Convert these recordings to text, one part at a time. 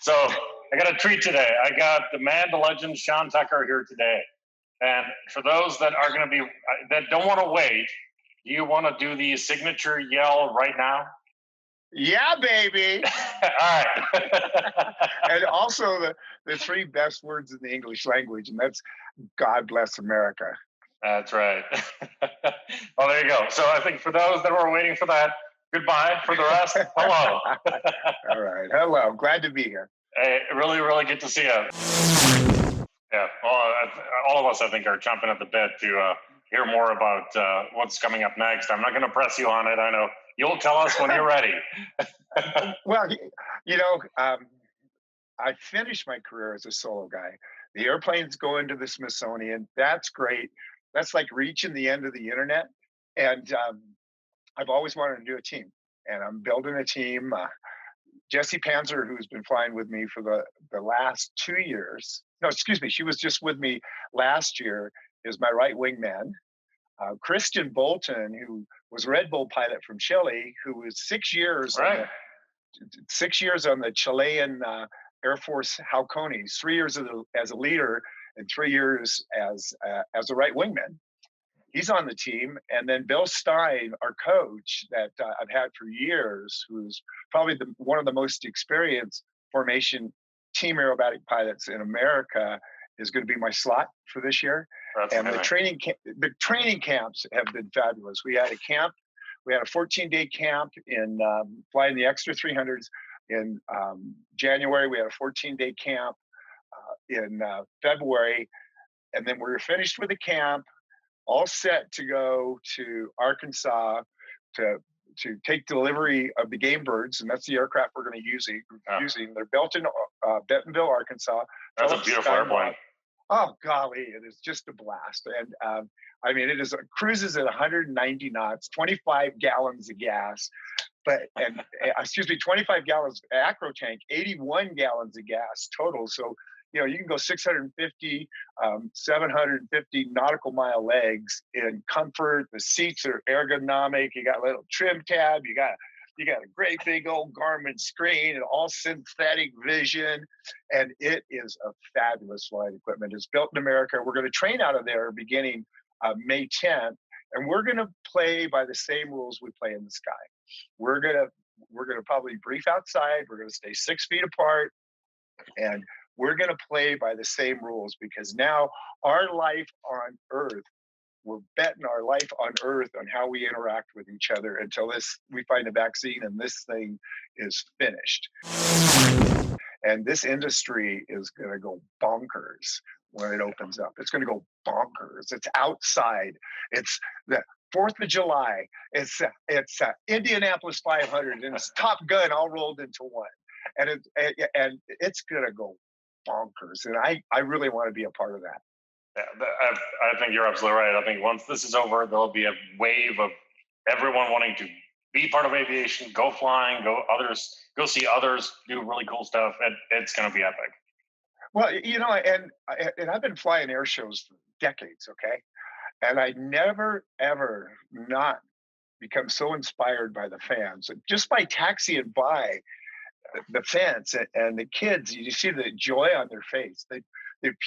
So I got a treat today. I got the man, the legend, Sean Tucker here today. And for those that are going to be, that don't want to wait, do you want to do the signature yell right now? Yeah, baby. All right. And also the three best words in the English language, and that's God bless America. That's right. Well, there you go. So I think for those that were waiting for that, goodbye. For the rest, hello. All right. Hello. Glad to be here. Hey, really, really good to see you. Yeah. Well, all of us, I think, are chomping at the bit to hear more about what's coming up next. I'm not going to press you on it. I know you'll tell us when you're ready. Well, I finished my career as a solo guy. The airplanes go into the Smithsonian. That's great. That's like reaching the end of the internet. And I've always wanted to do a team, and I'm building a team. Jessie Panzer, who's been flying with me for the last 2 years. No, excuse me. She was just with me last year, is my right wingman. Christian Bolton, who was Red Bull pilot from Chile, who was 6 years, Right. 6 years on the Chilean Air Force Halcones, 3 years as a leader and 3 years as a right wingman. He's on the team. And then Bill Stein, our coach that I've had for years, who's probably one of the most experienced formation team aerobatic pilots in America, is going to be my slot for this year. That's and amazing. the training camps have been fabulous. We had a camp. We had a 14-day camp in flying the extra 300s in January. We had a 14-day camp in February. And then we were finished with the camp, all set to go to Arkansas to take delivery of the Gamebirds, and that's the aircraft we're going to using. They're built in Bentonville, Arkansas. That's a beautiful airplane. Oh golly, it is just a blast. And I mean, it cruises at 190 knots, 25 gallons of gas, 25 gallons acro tank, 81 gallons of gas total. So you can go 650, 750 nautical mile legs in comfort. The seats are ergonomic. You got a little trim tab. You got a great big old Garmin screen and all synthetic vision. And it is a fabulous flight equipment. It's built in America. We're going to train out of there beginning May 10th. And we're going to play by the same rules we play in the sky. We're going to probably brief outside. We're going to stay 6 feet apart. And we're going to play by the same rules, because now our life on Earth, we're betting our life on Earth on how we interact with each other until we find a vaccine and this thing is finished. And this industry is going to go bonkers when it opens up. It's going to go bonkers. It's outside. It's the 4th of July. It's Indianapolis 500, and it's Top Gun all rolled into one. And it's going to go bonkers. And I really want to be a part of that. Yeah, I think you're absolutely right. I think once this is over, there'll be a wave of everyone wanting to be part of aviation, go flying, go see others do really cool stuff. It's going to be epic. Well, and I've been flying air shows for decades, okay? And I never, ever not become so inspired by the fans. Just by taxiing by the fence and the kids, you see the joy on their face, the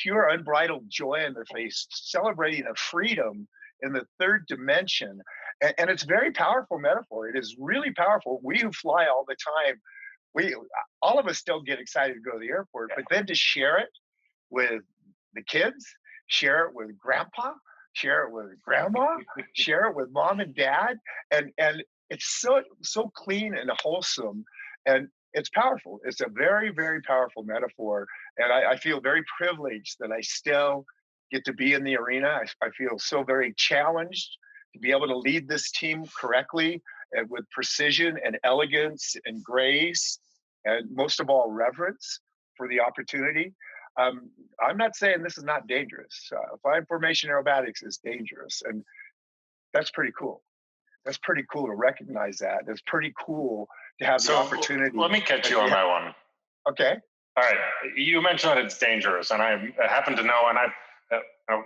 pure unbridled joy on their face, celebrating a freedom in the third dimension. And it's a very powerful metaphor. It is really powerful. We who fly all the time, all of us still get excited to go to the airport, but then to share it with the kids, share it with grandpa, share it with grandma, share it with mom and dad, and it's so clean and wholesome. And it's powerful. It's a very, very powerful metaphor. And I feel very privileged that I still get to be in the arena. I feel so very challenged to be able to lead this team correctly and with precision and elegance and grace, and most of all, reverence for the opportunity. I'm not saying this is not dangerous. Flying formation aerobatics is dangerous. And that's pretty cool. That's pretty cool to recognize that. It's pretty cool to have the opportunity. Let me catch you on that one. Okay. All right. You mentioned that it's dangerous, and I happen to know, and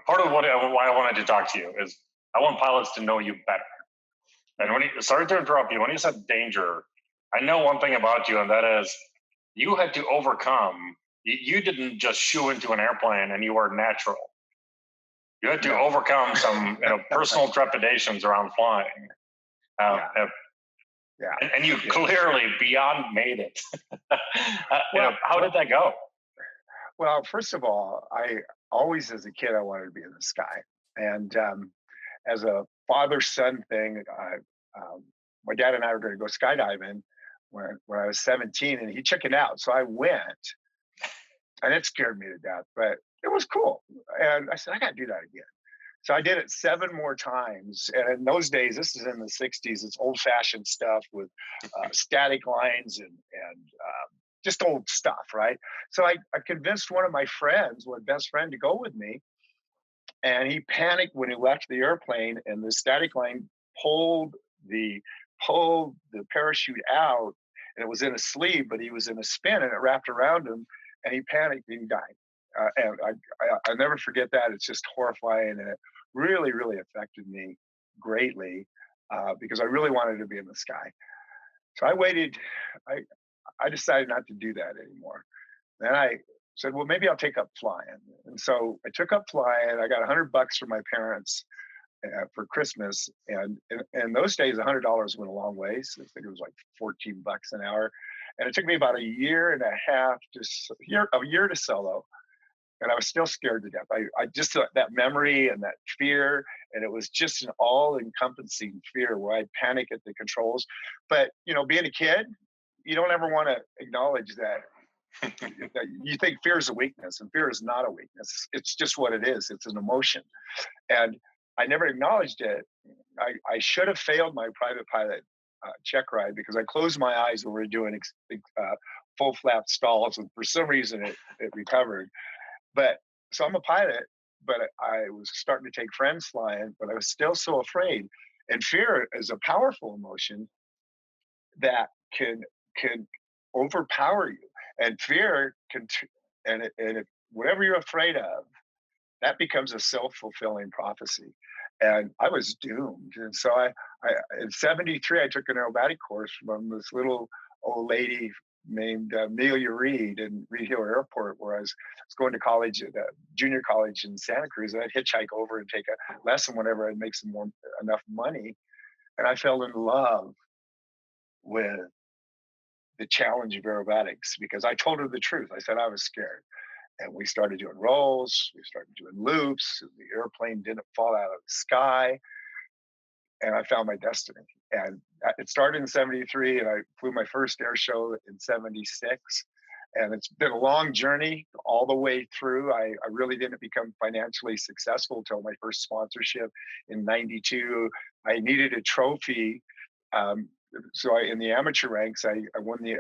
part of why I wanted to talk to you is I want pilots to know you better. And sorry to interrupt you, when you said danger, I know one thing about you, and that is you had to overcome. You didn't just shoo into an airplane and you were natural. You had to overcome some personal trepidations around flying. And you clearly beyond made it. How did that go? Well, first of all, I always, as a kid, I wanted to be in the sky. And as a father-son thing, my dad and I were going to go skydiving when I was 17, and he chickened out. So I went, and it scared me to death, but it was cool. And I said, I got to do that again. So I did it 7 more times. And in those days, this is in the 60s, it's old fashioned stuff with static lines and just old stuff, right? So I convinced one of my friends, my best friend, to go with me. And he panicked when he left the airplane, and the static line pulled the parachute out, and it was in a sleeve, but he was in a spin, and it wrapped around him, and he panicked and he died. And I'll never forget that. It's just horrifying, and it really, really affected me greatly because I really wanted to be in the sky. So I waited. I decided not to do that anymore. Then I said, well, maybe I'll take up flying. And so I took up flying. I got $100 from my parents for Christmas. And in those days, $100 went a long way. So I think it was like $14 an hour. And it took me about a year and a half, a year to solo. And I was still scared to death. I just that memory and that fear, and it was just an all-encompassing fear where I'd panic at the controls. But being a kid, you don't ever want to acknowledge that. You think fear is a weakness, and fear is not a weakness. It's just what it is. It's an emotion, and I never acknowledged it. I should have failed my private pilot check ride because I closed my eyes when we were doing full flap stalls, and for some reason it recovered. But so I'm a pilot, but I was starting to take friends flying, but I was still so afraid. And fear is a powerful emotion that can overpower you. And fear can, if whatever you're afraid of, that becomes a self-fulfilling prophecy. And I was doomed. And so I in 73, I took an aerobatic course from this little old lady named Amelia Reed in Reed Hill Airport, where I was going to college at junior college in Santa Cruz. And I'd hitchhike over and take a lesson whenever I'd make enough money. And I fell in love with the challenge of aerobatics because I told her the truth. I said I was scared. And we started doing rolls, we started doing loops, the airplane didn't fall out of the sky. And I found my destiny. And it started in 73, and I flew my first air show in 76. And it's been a long journey all the way through. I really didn't become financially successful until my first sponsorship in 92. I needed a trophy. So in the amateur ranks, I won the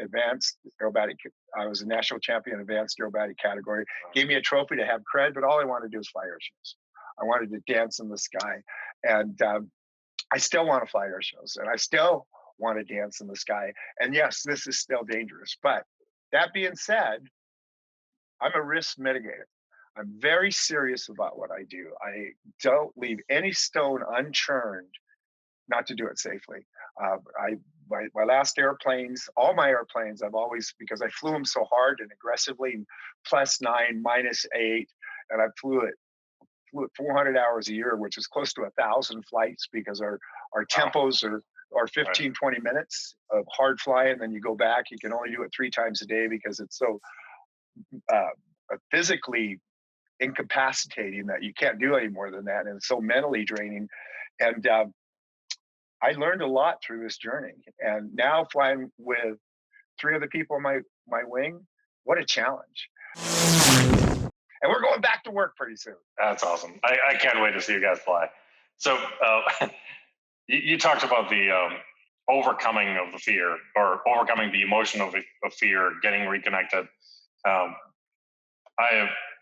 advanced aerobatic. I was a national champion advanced aerobatic category. Gave me a trophy to have cred, but all I wanted to do was fly air shows. I wanted to dance in the sky. And I still want to fly air shows, and I still want to dance in the sky. And yes, this is still dangerous. But that being said, I'm a risk mitigator. I'm very serious about what I do. I don't leave any stone unturned not to do it safely. My last airplanes, all my airplanes, I've always, because I flew them so hard and aggressively, +9, -8, and I flew it 400 hours a year, which is close to 1,000 flights because our tempos are 15, 20 minutes of hard flying. Then you go back, you can only do it 3 times a day because it's so physically incapacitating that you can't do any more than that. And it's so mentally draining. And I learned a lot through this journey. And now flying with 3 other people on my wing, what a challenge. And we're going back to work pretty soon. That's awesome. I can't wait to see you guys fly. So you talked about the overcoming of the fear, or overcoming the emotion of fear, getting reconnected.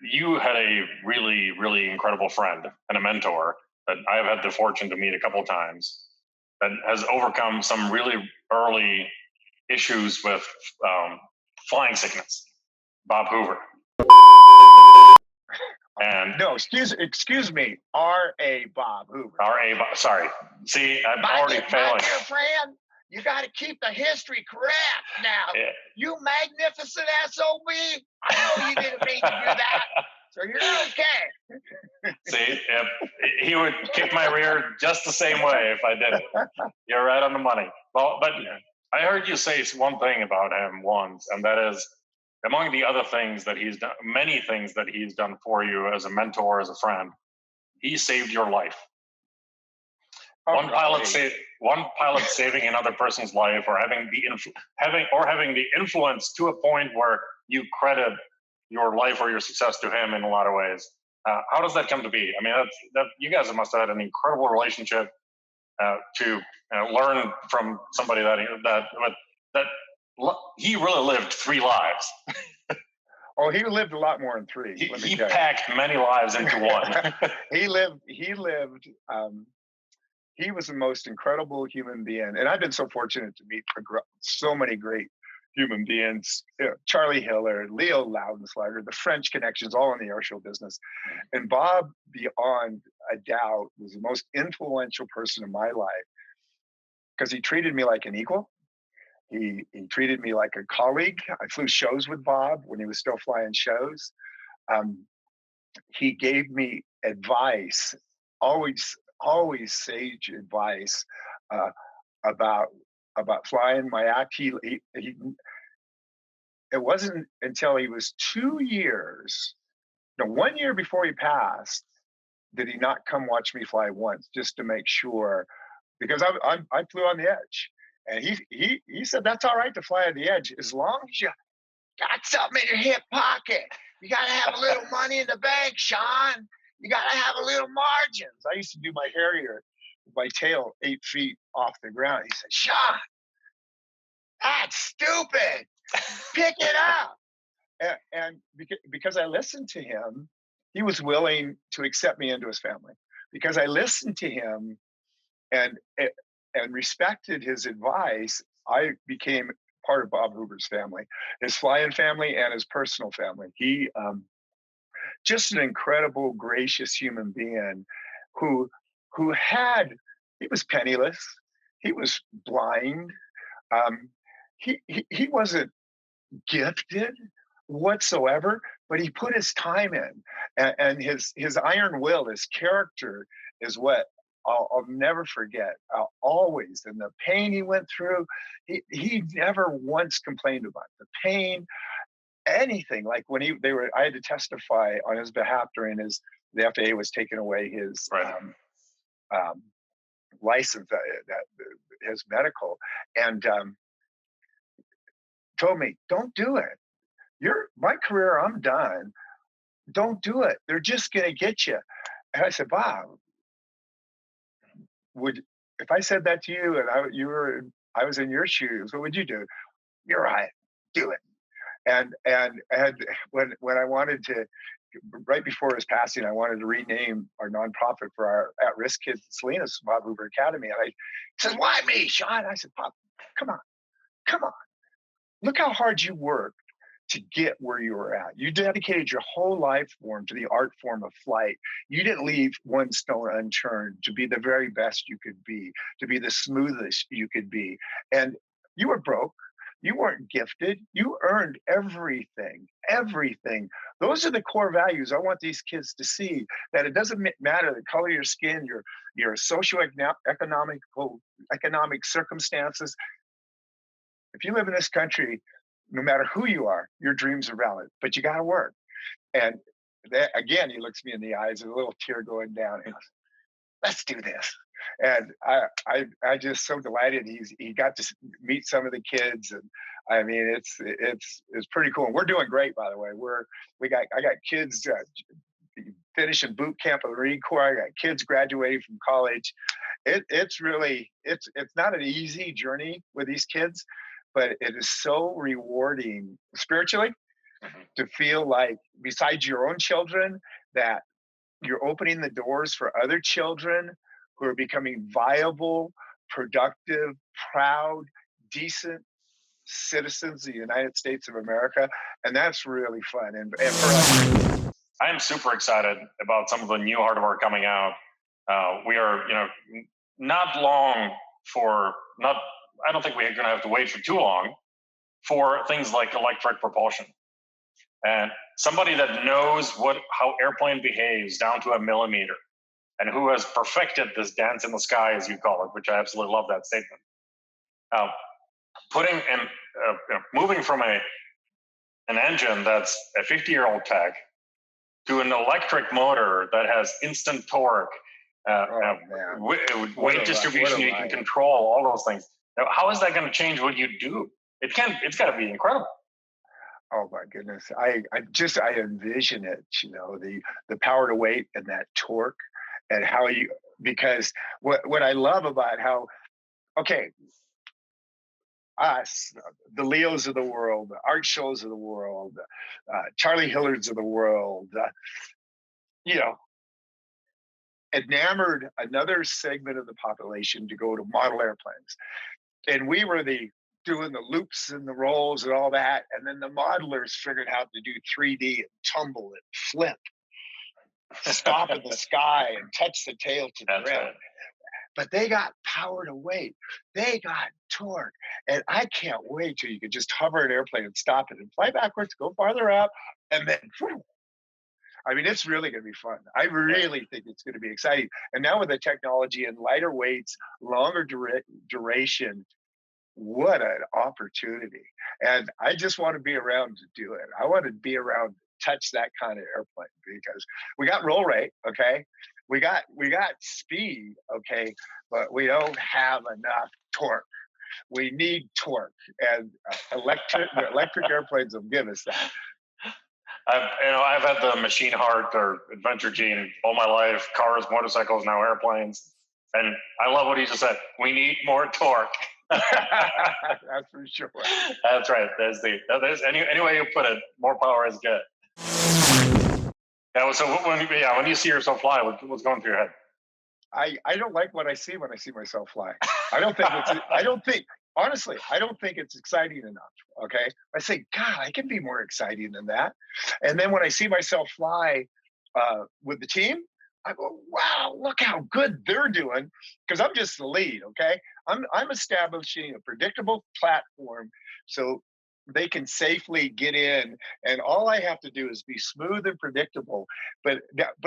You had a really, really incredible friend and a mentor that I've had the fortune to meet a couple of times that has overcome some really early issues with flying sickness. Bob Hoover. And no, excuse me, R.A. Bob Hoover. R.A. Bob, sorry. See, I'm already failing. My dear friend, you got to keep the history correct now. Yeah. You magnificent SOB. I know you didn't mean to do that. So you're okay. See, he would kick my rear just the same way if I did it. You're right on the money. Well, but I heard you say one thing about him once, and that is, among the other things that he's done, many things that he's done for you as a mentor, as a friend, he saved your life. One pilot saving another person's life, or having the influence to a point where you credit your life or your success to him in a lot of ways. How does that come to be? I mean, that you guys must have had an incredible relationship to learn from somebody that he really lived 3 lives. Oh, he lived a lot more than 3. He packed many lives into one. He lived. He was the most incredible human being, and I've been so fortunate to meet so many great human beings. Charlie Hiller, Leo Loudenslider, the French connections, all in the airshow business. And Bob, beyond a doubt, was the most influential person in my life because he treated me like an equal. He treated me like a colleague. I flew shows with Bob when he was still flying shows. He gave me advice, always sage advice about flying my act. It wasn't until he was 2 years, 1 year before he passed, did he not come watch me fly once, just to make sure, because I flew on the edge, and he said that's all right to fly on the edge as long as you got something in your hip pocket. You got to have a little money in the bank, Sean. You got to have a little margins. I used to do my Harrier with my tail 8 feet off the ground. He said, Sean, that's stupid. Pick it up. And because I listened to him, he was willing to accept me into his family. Because I listened to him and respected his advice, I became part of Bob Hoover's family, his flying family and his personal family. He just an incredible, gracious human being who he was penniless, he was blind, he wasn't gifted whatsoever, but he put his time in, and his iron will, his character, is what I'll never forget. Always, and the pain he went through, he never once complained about the pain. Anything, like when I had to testify on his behalf during the FAA was taking away his license, his medical, and told me, "Don't do it. My career. I'm done. Don't do it. They're just going to get you." And I said, "Bob, if I said that to you and I was in your shoes, what would you do?" "You're right. Do it." And when I wanted to, right before his passing, I wanted to rename our nonprofit for our at-risk kids in Salinas, Bob Hoover Academy. And he said, "Why me, Sean?" I said, "Bob, come on. Look how hard you worked to get where you were at. You dedicated your whole life form to the art form of flight. You didn't leave one stone unturned to be the very best you could be, to be the smoothest you could be. And you were broke. You weren't gifted. You earned everything. Those are the core values I want these kids to see, that it doesn't matter the color of your skin, your socioeconomic circumstances. If you live in this country, no matter who you are, your dreams are valid, but you got to work." And again, he looks me in the eyes, a little tear going down. He goes, "Let's do this." And I just so delighted he got to meet some of the kids, and I mean it's pretty cool. And we're doing great, by the way. I got kids finishing boot camp of the Marine Corps. I got kids graduating from college. It's not an easy journey with these kids, but it is so rewarding spiritually to feel like, besides your own children, that you're opening the doors for other children who are becoming viable, productive, proud, decent citizens of the United States of America. And that's really fun. And for us, I am super excited about some of the new hardware coming out. We are, not I don't think we're going to have to wait for too long for things like electric propulsion. And somebody that knows how airplane behaves down to a millimeter, and who has perfected this dance in the sky, as you call it, which I absolutely love that statement. Moving from an engine that's a 50-year-old tech to an electric motor that has instant torque, weight distribution, you can control all those things. Now, how is that going to change what you do? It's got to be incredible. Oh my goodness. I envision it, the power to weight and that torque, and because what I love about how, us, the Leos of the world, the art shows of the world, Charlie Hillards of the world, enamored another segment of the population to go to model airplanes. And we were doing the loops and the rolls and all that. And then the modelers figured out to do 3D and tumble and flip, stop in the sky and touch the tail to the ground. Right. But they got power to weight. They got torque. And I can't wait till you could just hover an airplane and stop it and fly backwards, go farther up, and then it's really going to be fun. I really think it's going to be exciting. And now with the technology and lighter weights, longer duration, what an opportunity. And I just want to be around to do it. I want to be around to touch that kind of airplane, because we got roll rate, okay? We got speed, okay? But we don't have enough torque. We need torque, and electric airplanes will give us that. I've had the machine heart or adventure gene all my life, cars, motorcycles, now airplanes. And I love what he just said. We need more torque. That's for sure. That's right. Any way you put it, more power is good. Yeah. So when you see yourself fly, what's going through your head? I don't like what I see when I see myself fly. Honestly, I don't think it's exciting enough. Okay. I say, God, I can be more exciting than that. And then when I see myself fly with the team, I go, wow, look how good they're doing, because I'm just the lead, okay? I'm establishing a predictable platform so they can safely get in, and all I have to do is be smooth and predictable. But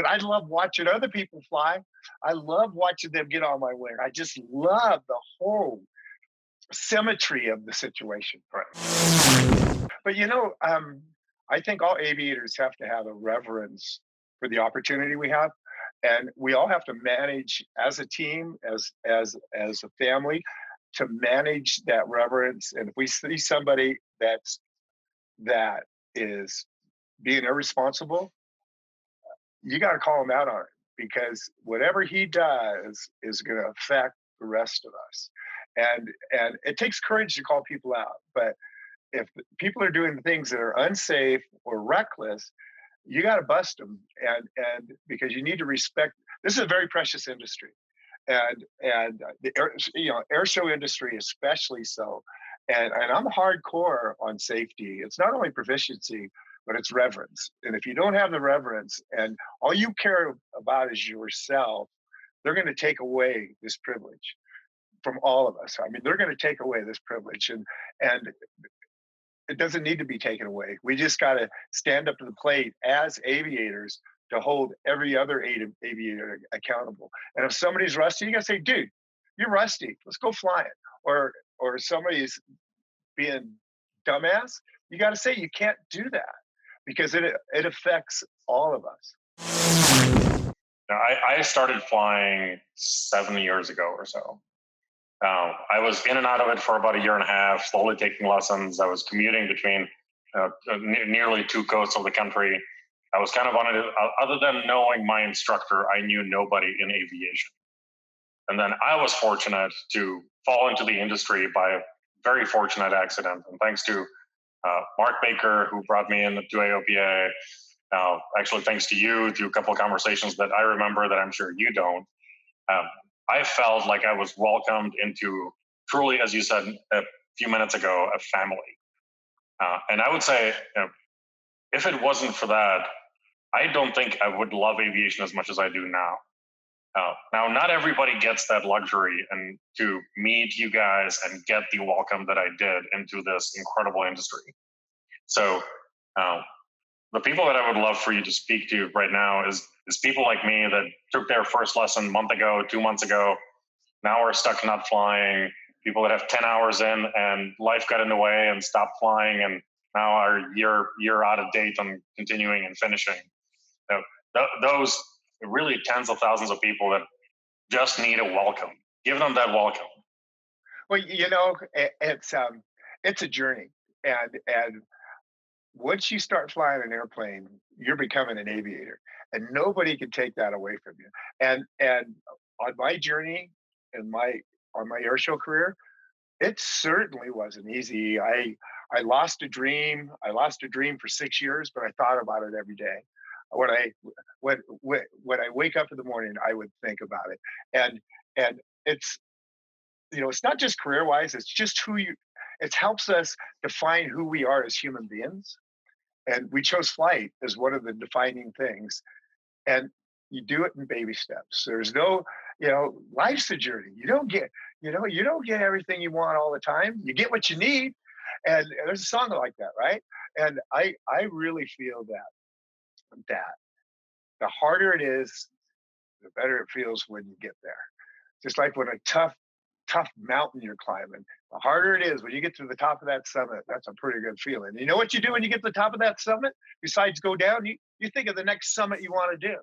I love watching other people fly. I love watching them get on my wing. I just love the whole symmetry of the situation. Right. But I think all aviators have to have a reverence for the opportunity we have. And we all have to manage as a team, as a family, to manage that reverence. And if we see somebody that is being irresponsible, you got to call him out on it, because whatever he does is going to affect the rest of us. And it takes courage to call people out. But if people are doing things that are unsafe or reckless, you got to bust them, and because you need to respect. This is a very precious industry, and the air show industry especially so. And I'm hardcore on safety. It's not only proficiency, but it's reverence. And if you don't have the reverence, and all you care about is yourself, they're going to take away this privilege from all of us. I mean, they're going to take away this privilege, and it doesn't need to be taken away. We just got to stand up to the plate as aviators to hold every other aviator accountable. And if somebody's rusty, you got to say, dude, you're rusty. Let's go fly it. Or somebody's being dumbass, you got to say you can't do that, because it affects all of us. I started flying 7 years ago or so. I was in and out of it for about a year and a half, slowly taking lessons. I was commuting between nearly two coasts of the country. I was kind of on it. Other than knowing my instructor, I knew nobody in aviation. And then I was fortunate to fall into the industry by a very fortunate accident. And thanks to Mark Baker, who brought me into AOPA, actually thanks to you through a couple of conversations that I remember that I'm sure you don't. I felt like I was welcomed into, truly, as you said a few minutes ago, a family. And I would say, if it wasn't for that, I don't think I would love aviation as much as I do now. Now, not everybody gets that luxury and to meet you guys and get the welcome that I did into this incredible industry. So, the people that I would love for you to speak to right now is people like me that took their first lesson a month ago, 2 months ago. Now we're stuck not flying. People that have 10 hours in and life got in the way and stopped flying, and now are year out of date on continuing and finishing. You know, those really tens of thousands of people that just need a welcome. Give them that welcome. Well, it's a journey, and once you start flying an airplane, you're becoming an aviator, and nobody can take that away from you. And on my journey and on my airshow career, it certainly wasn't easy. I lost a dream. I lost a dream for 6 years, but I thought about it every day. When I when I wake up in the morning, I would think about it. And it's, it's not just career wise. It's just it helps us define who we are as human beings. And we chose flight as one of the defining things. And you do it in baby steps. There's no, life's a journey. You don't get everything you want all the time. You get what you need. And there's a song like that, right? And I really feel that the harder it is, the better it feels when you get there. Just like when a tough mountain you're climbing, the harder it is when you get to the top of that summit, that's a pretty good feeling. You know what you do when you get to the top of that summit? Besides go down, you think of the next summit you want to do.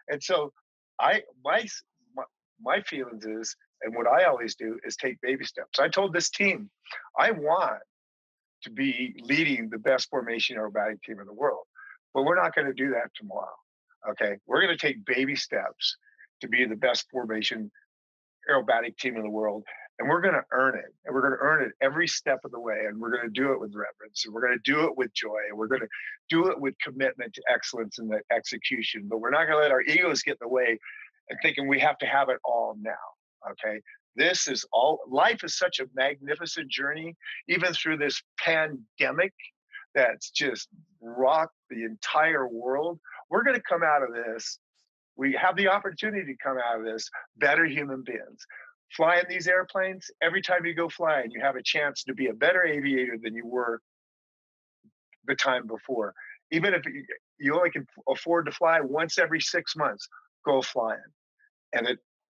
And so my feelings is, and what I always do is take baby steps. I told this team, I want to be leading the best formation aerobatic team in the world, but we're not going to do that tomorrow. Okay. We're going to take baby steps to be the best formation aerobatic team in the world. And we're going to earn it. And we're going to earn it every step of the way. And we're going to do it with reverence. And we're going to do it with joy. And we're going to do it with commitment to excellence in the execution. But we're not going to let our egos get in the way and thinking we have to have it all now. Okay. Life is such a magnificent journey, even through this pandemic that's just rocked the entire world. We're going to come out of this. We have the opportunity to come out of this better human beings. Flying these airplanes, every time you go flying, you have a chance to be a better aviator than you were the time before. Even if you only can afford to fly once every 6 months, go flying.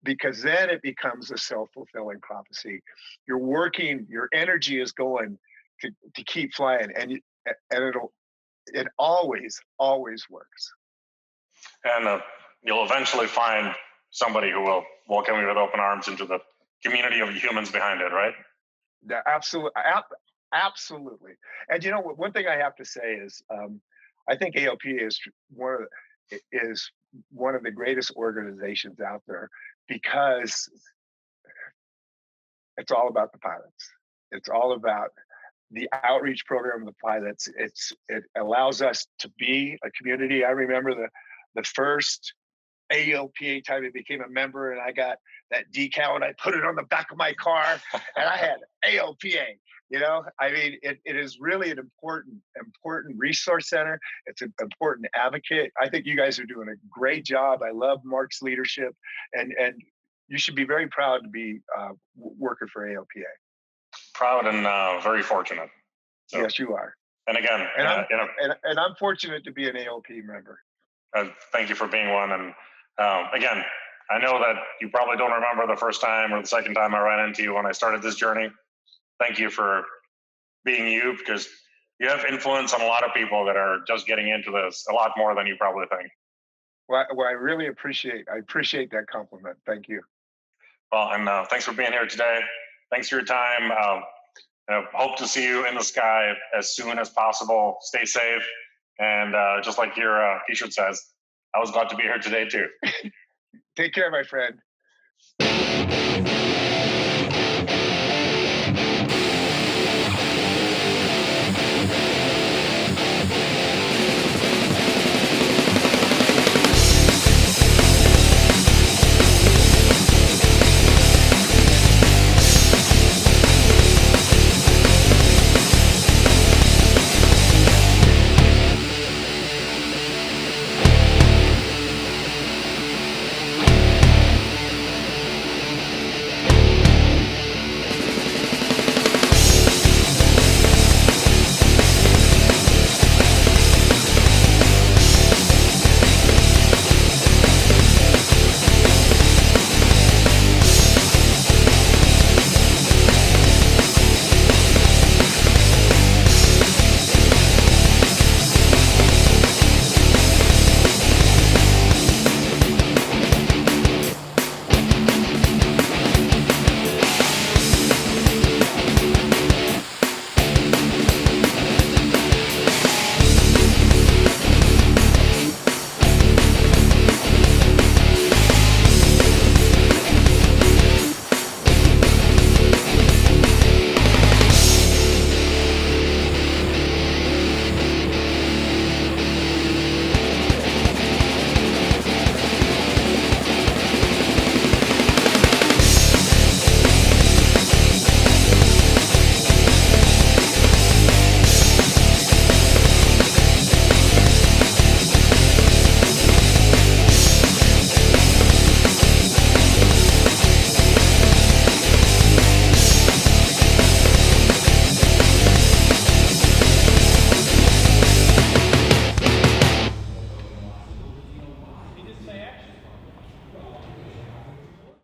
Because then it becomes a self-fulfilling prophecy. You're working, your energy is going to keep flying, and it always works. And you'll eventually find somebody who will welcome you with open arms into the community of humans behind it, right? Yeah, absolutely. And one thing I have to say is, I think ALPA is one of the greatest organizations out there, because it's all about the pilots. It's all about the outreach program of the pilots. It allows us to be a community. I remember the first ALPA time I became a member, and I got that decal and I put it on the back of my car, and I had ALPA. It is really an important resource center. It's an important advocate. I think you guys are doing a great job. I love Mark's leadership, and you should be very proud to be working for ALPA. Proud and very fortunate. So, yes, you are. And again, and I'm fortunate to be an ALP member. Thank you for being one. And again, I know that you probably don't remember the first time or the second time I ran into you when I started this journey. Thank you for being you, because you have influence on a lot of people that are just getting into this, a lot more than you probably think. Well, I really appreciate that compliment. Thank you. Well, and thanks for being here today. Thanks for your time. Hope to see you in the sky as soon as possible. Stay safe. And just like your t-shirt says, I was glad to be here today too. Take care, my friend.